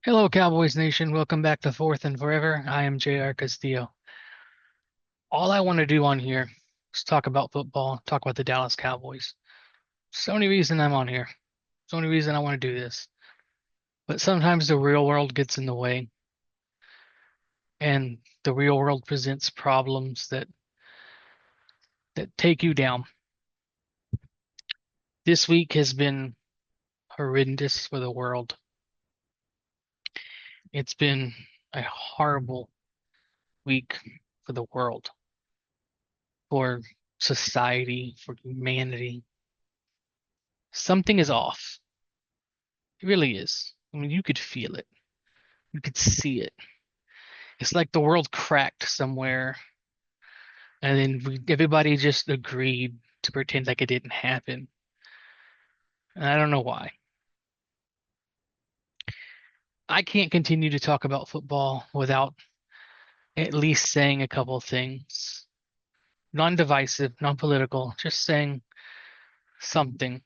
Hello, Cowboys Nation. Welcome back to Fourth and Forever. I am JR Castillo. All I want to do on here is talk about football, talk about the Dallas Cowboys. It's the only reason I'm on here. It's the only reason I want to do this. But sometimes the real world gets in the way, and the real world presents problems that take you down. This week has been horrendous for the world. It's been a horrible week for the world, for society, for humanity. Something is off. It really is. I mean, you could feel it. You could see it. It's like the world cracked somewhere, and then everybody just agreed to pretend like it didn't happen. And I don't know why. I can't continue to talk about football without at least saying a couple of things. Non-divisive, non-political, just saying something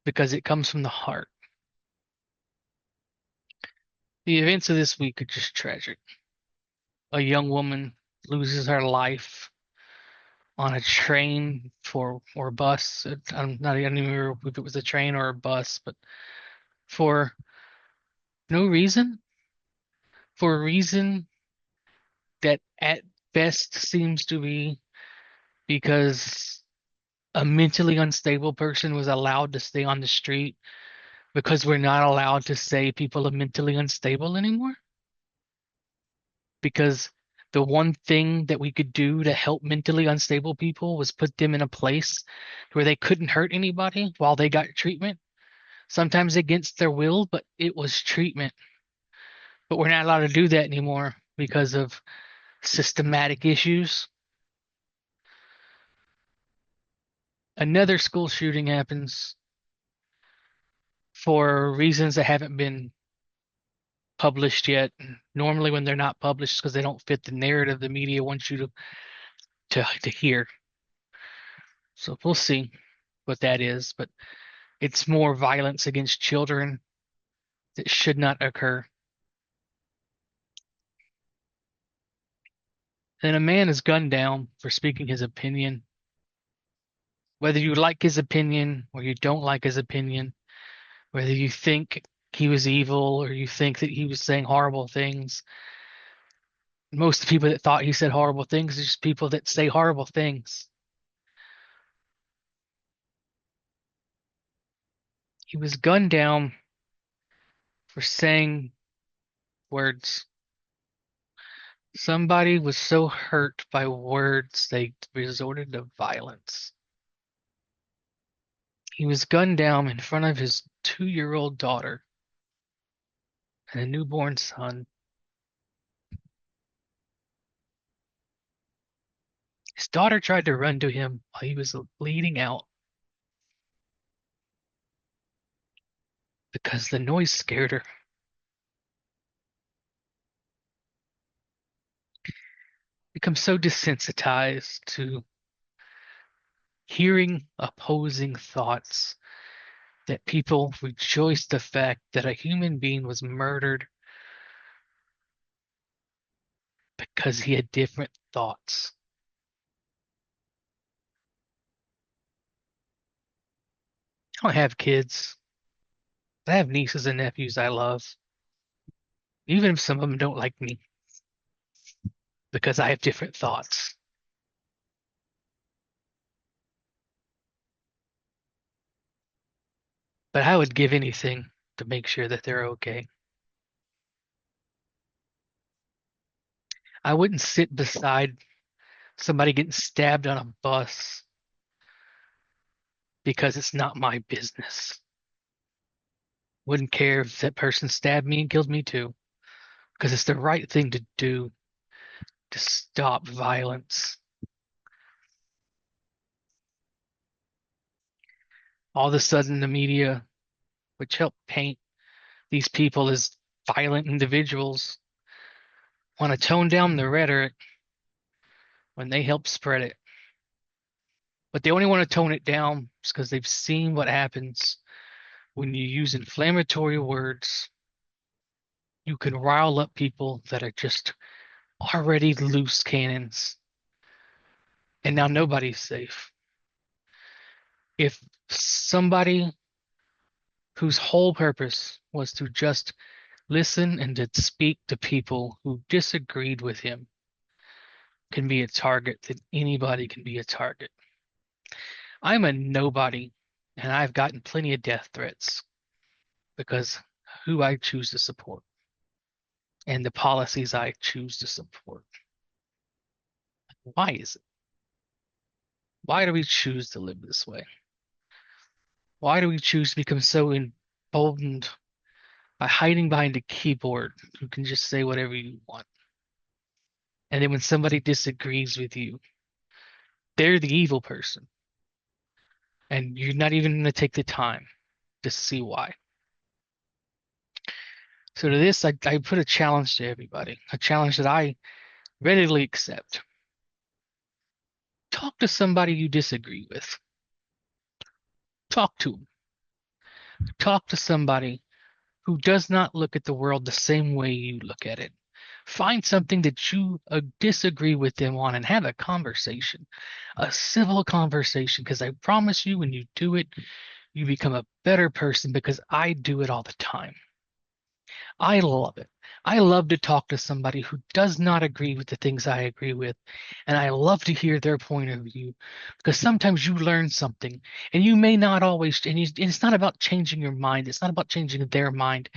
because it comes from the heart. The events of this week are just tragic. A young woman loses her life on a train for or a bus. I don't even remember if it was a train or a bus, but for no reason, for a reason that at best seems to be because a mentally unstable person was allowed to stay on the street because we're not allowed to say people are mentally unstable anymore. Because the one thing that we could do to help mentally unstable people was put them in a place where they couldn't hurt anybody while they got treatment, sometimes against their will, but it was treatment. But we're not allowed to do that anymore because of systematic issues. Another school shooting happens for reasons that haven't been published yet. Normally, when they're not published, because they don't fit the narrative the media wants you to hear. So we'll see what that is. But it's more violence against children that should not occur. And a man is gunned down for speaking his opinion. Whether you like his opinion or you don't like his opinion, whether you think he was evil or you think that he was saying horrible things, most of the people that thought he said horrible things are just people that say horrible things. He was gunned down for saying words. Somebody was so hurt by words they resorted to violence. He was gunned down in front of his 2-year-old daughter and a newborn son. His daughter tried to run to him while he was bleeding out because the noise scared her. Become so desensitized to hearing opposing thoughts that people rejoice the fact that a human being was murdered because he had different thoughts. I don't have kids. I have nieces and nephews I love, even if some of them don't like me because I have different thoughts. But I would give anything to make sure that they're okay. I wouldn't sit beside somebody getting stabbed on a bus because it's not my business. Wouldn't care if that person stabbed me and killed me too, because it's the right thing to do to stop violence. All of a sudden, the media, which help paint these people as violent individuals, want to tone down the rhetoric when they help spread it. But they only want to tone it down because they've seen what happens When you use inflammatory words, you can rile up people that are just already loose cannons, and now nobody's safe. If somebody whose whole purpose was to just listen and to speak to people who disagreed with him can be a target, then anybody can be a target. I'm a nobody, and I've gotten plenty of death threats because who I choose to support and the policies I choose to support. Why is it? Why do we choose to live this way? Why do we choose to become so emboldened by hiding behind a keyboard who can just say whatever you want? And then when somebody disagrees with you, they're the evil person. And you're not even going to take the time to see why. So to this, I put a challenge to everybody, a challenge that I readily accept. Talk to somebody you disagree with. Talk to them. Talk to somebody who does not look at the world the same way you look at it. Find something that you disagree with them on and have a conversation, a civil conversation, because I promise you, when you do it, you become a better person because I do it all the time. I love it. I love to talk to somebody who does not agree with the things I agree with, and I love to hear their point of view because sometimes you learn something, and you may not always, and it's not about changing your mind, it's not about changing their mind,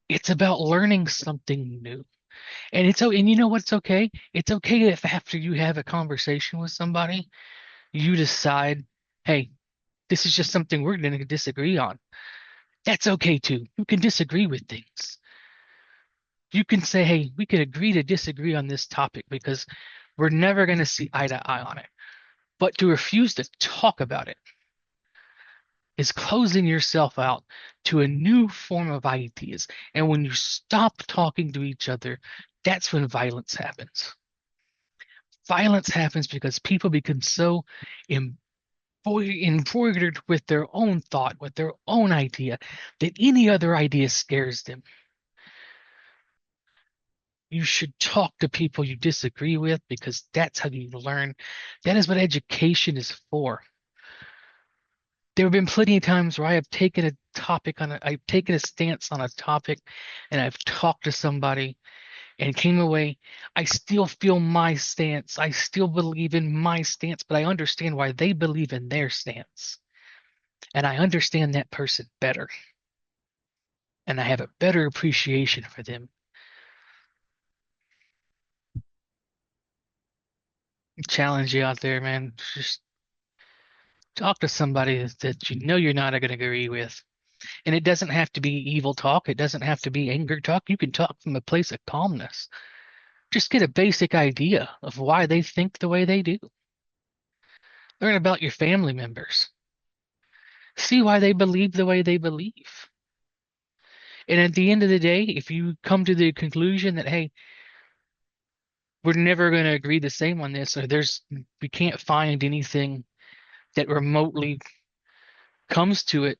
it's about learning something new. And you know what's okay? It's okay if after you have a conversation with somebody, you decide, hey, this is just something we're going to disagree on. That's okay too. You can disagree with things. You can say, hey, we could agree to disagree on this topic because we're never going to see eye to eye on it. But to refuse to talk about it is closing yourself out to a new form of ideas. And when you stop talking to each other, that's when violence happens. Violence happens because people become so embroidered with their own thought, with their own idea, that any other idea scares them. You should talk to people you disagree with because that's how you learn. That is what education is for. There have been plenty of times where I have taken a I've taken a stance on a topic and I've talked to somebody and came away. I still feel my stance. I still believe in my stance, but I understand why they believe in their stance. And I understand that person better. And I have a better appreciation for them. Challenge you out there, man. Just talk to somebody that you know you're not going to agree with. And it doesn't have to be evil talk. It doesn't have to be anger talk. You can talk from a place of calmness. Just get a basic idea of why they think the way they do. Learn about your family members. See why they believe the way they believe. And at the end of the day, if you come to the conclusion that, hey, we're never going to agree the same on this, or we can't find anything that remotely comes to it,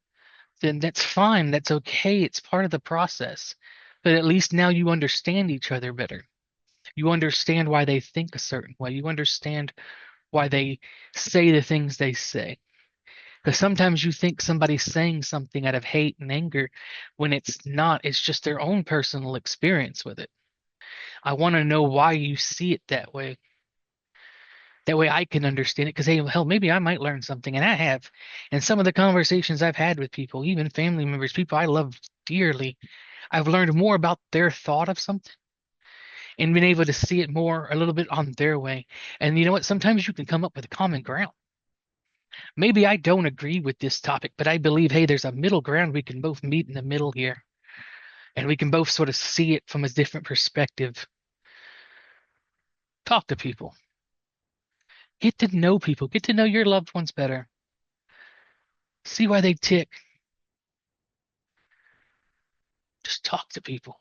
then that's fine. That's okay. It's part of the process. But at least now you understand each other better. You understand why they think a certain way. You understand why they say the things they say. Because sometimes you think somebody's saying something out of hate and anger when it's not. It's just their own personal experience with it. I want to know why you see it that way. That way I can understand it. Because, hey, hell, maybe I might learn something. And I have. And some of the conversations I've had with people, even family members, people I love dearly, I've learned more about their thought of something and been able to see it more a little bit on their way. And you know what? Sometimes you can come up with a common ground. Maybe I don't agree with this topic, but I believe, hey, there's a middle ground. We can both meet in the middle here, and we can both sort of see it from a different perspective. Talk to people, get to know people, get to know your loved ones better, see why they tick. Just talk to people,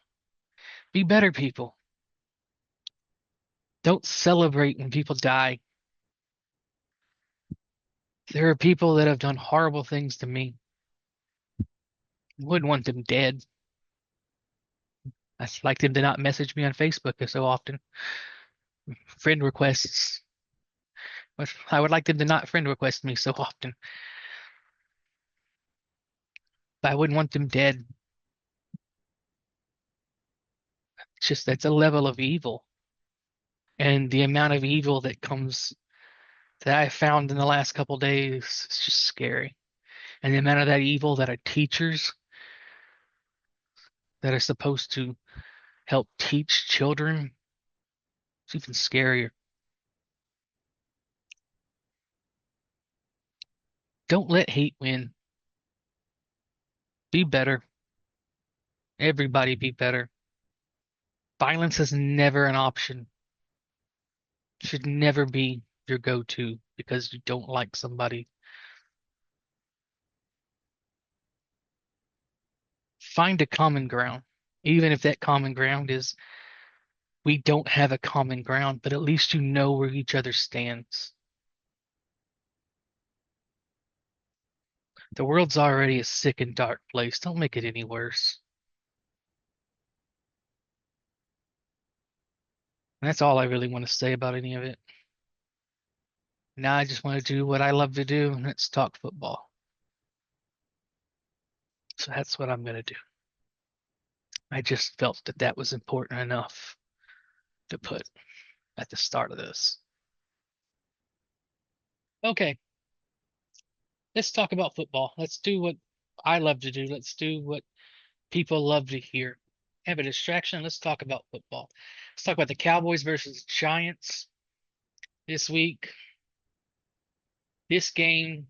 be better people. Don't celebrate when people die. There are people that have done horrible things to me, Wouldn't want them dead. I'd like them to not message me on Facebook so often. Friend requests. But I would like them to not friend request me so often. But I wouldn't want them dead. It's just that's a level of evil. And the amount of evil that comes that I found in the last couple days is just scary. And the amount of that evil that are teachers that are supposed to help teach children, it's even scarier. Don't let hate win. Be better. Everybody be better. Violence is never an option. Should never be your go-to because you don't like somebody. Find a common ground. Even if that common ground is we don't have a common ground, but at least you know where each other stands. The world's already a sick and dark place. Don't make it any worse. And that's all I really want to say about any of it. Now I just want to do what I love to do, and that's talk football. So that's what I'm going to do. I just felt that that was important enough to put at the start of this. Okay, let's talk about football. Let's do what I love to do. Let's do what people love to hear. Have a distraction. Let's talk about football. Let's talk about the Cowboys versus Giants this week. This game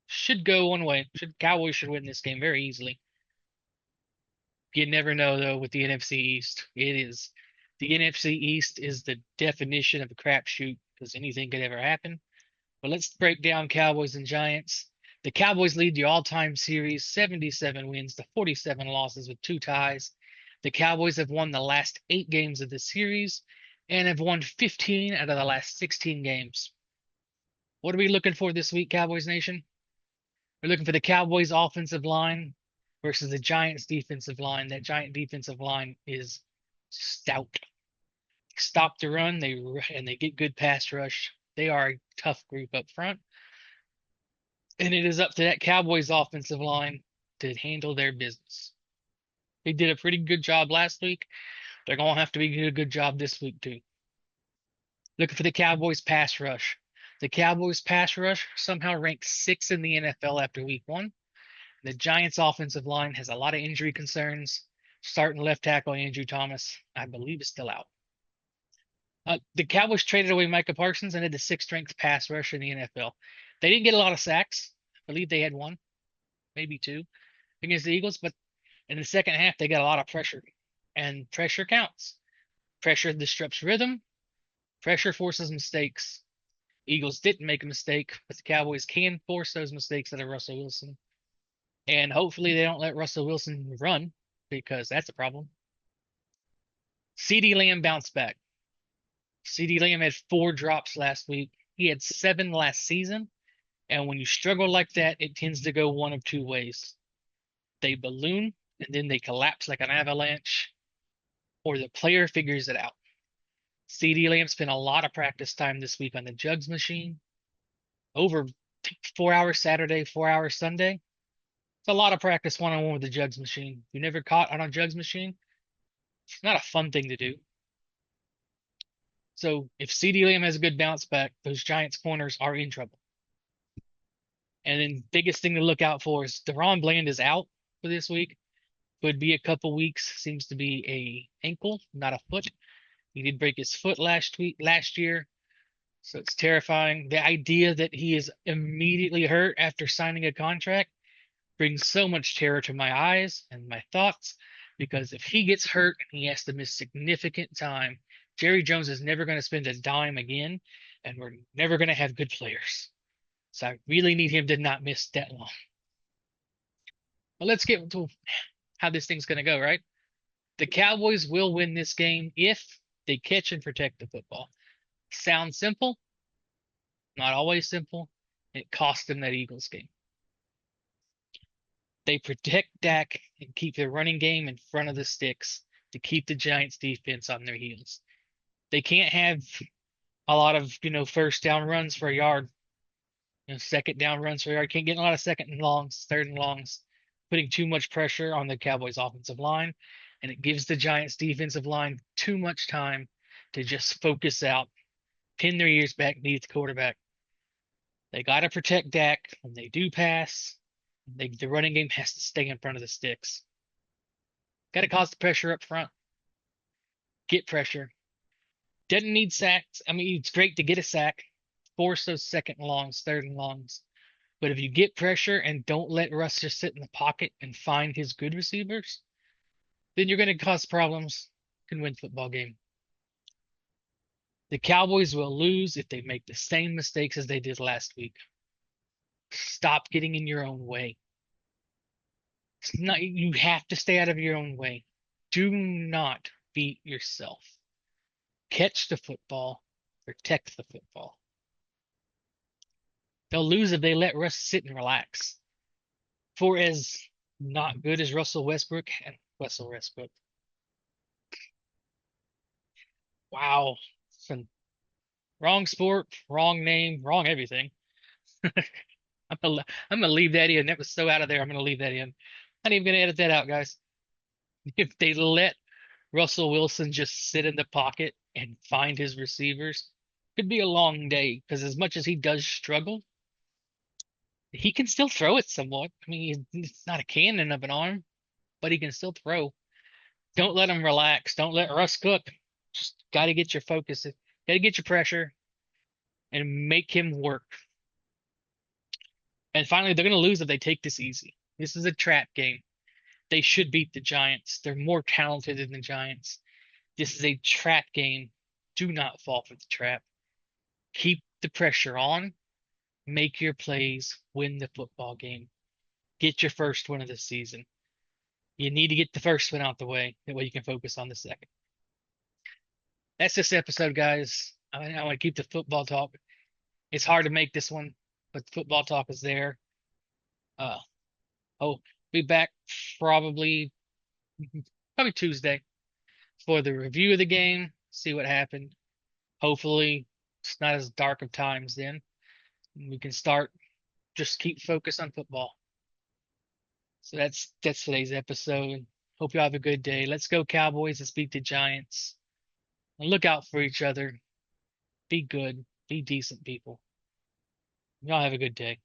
should go one way. Cowboys should win this game very easily. You never know though with the NFC East. The NFC East is the definition of a crapshoot because anything could ever happen. But let's break down Cowboys and Giants. The Cowboys lead the all-time series 77 wins to 47 losses with two ties. The Cowboys have won the last 8 games of the series and have won 15 out of the last 16 games. What are we looking for this week, Cowboys Nation? We're looking for the Cowboys offensive line versus the Giants defensive line. That Giant defensive line is stout. Stop the run, they get good pass rush. They are a tough group up front. And it is up to that Cowboys offensive line to handle their business. They did a pretty good job last week. They're going to have to do a good job this week, too. Looking for the Cowboys pass rush. The Cowboys pass rush somehow ranked 6th in the NFL after week 1. The Giants offensive line has a lot of injury concerns. Starting left tackle Andrew Thomas, I believe, is still out. The Cowboys traded away Micah Parsons and had the 6th ranked pass rush in the NFL. They didn't get a lot of sacks. I believe they had 1, maybe 2 against the Eagles, but in the second half, they got a lot of pressure, and pressure counts. Pressure disrupts rhythm. Pressure forces mistakes. Eagles didn't make a mistake, but the Cowboys can force those mistakes out of Russell Wilson. And hopefully they don't let Russell Wilson run because that's a problem. CeeDee Lamb bounced back. CeeDee Lamb had 4 drops last week. He had 7 last season. And when you struggle like that, it tends to go one of 2 ways. They balloon and then they collapse like an avalanche, or the player figures it out. CeeDee Lamb spent a lot of practice time this week on the jugs machine. Over 4 hours Saturday, 4 hours Sunday. It's a lot of practice one-on-one with the jugs machine. You never caught on a jugs machine? It's not a fun thing to do. So if CeeDee Lamb has a good bounce back, those Giants corners are in trouble. And then biggest thing to look out for is DaRon Bland is out for this week. Could be a couple weeks. Seems to be a ankle, not a foot. He did break his foot last year. So it's terrifying. The idea that he is immediately hurt after signing a contract brings so much terror to my eyes and my thoughts because if he gets hurt and he has to miss significant time, Jerry Jones is never going to spend a dime again, and we're never going to have good players. So I really need him to not miss that long. But let's get to how this thing's going to go, right? The Cowboys will win this game if they catch and protect the football. Sounds simple, not always simple. It cost them that Eagles game. They protect Dak and keep their running game in front of the sticks to keep the Giants defense on their heels. They can't have a lot of, first down runs for a yard, second down runs for a yard. Can't get a lot of second and longs, third and longs, putting too much pressure on the Cowboys offensive line. And it gives the Giants defensive line too much time to just focus out, pin their ears back beneath the quarterback. They got to protect Dak when they do pass. The running game has to stay in front of the sticks. Got to cause the pressure up front. Get pressure. Doesn't need sacks. I mean, it's great to get a sack, force those second and longs, third and longs. But if you get pressure and don't let Russ just sit in the pocket and find his good receivers, then you're going to cause problems. Can win football game. The Cowboys will lose if they make the same mistakes as they did last week. Stop getting in your own way. It's not, you have to stay out of your own way. Do not beat yourself. Catch the football, protect the football. They'll lose if they let Russ sit and relax. For as not good as Russell Westbrook and Russell Westbrook. Wow. Wrong sport, wrong name, wrong everything. I'm gonna leave that in. That was so out of there. I'm gonna leave that in. Not even gonna edit that out, guys. If they let Russell Wilson just sit in the pocket and find his receivers, could be a long day because as much as he does struggle, he can still throw it somewhat. I mean, it's not a cannon of an arm, but he can still throw. Don't let him relax. Don't let Russ cook. Just got to get your focus. Got to get your pressure and make him work. And finally, they're going to lose if they take this easy. This is a trap game. They should beat the Giants. They're more talented than the Giants. This is a trap game. Do not fall for the trap. Keep the pressure on. Make your plays. Win the football game. Get your first win of the season. You need to get the first one out the way. That way you can focus on the second. That's this episode, guys. I want to keep the football talk. It's hard to make this one, but the football talk is there. Uh, oh, be back probably probably Tuesday for the review of the game. See what happened. Hopefully, it's not as dark of times then. We can start just keep focused on football. So that's today's episode. Hope you have a good day. Let's go Cowboys. Let's beat the Giants. And look out for each other. Be good. Be decent people. Y'all have a good day.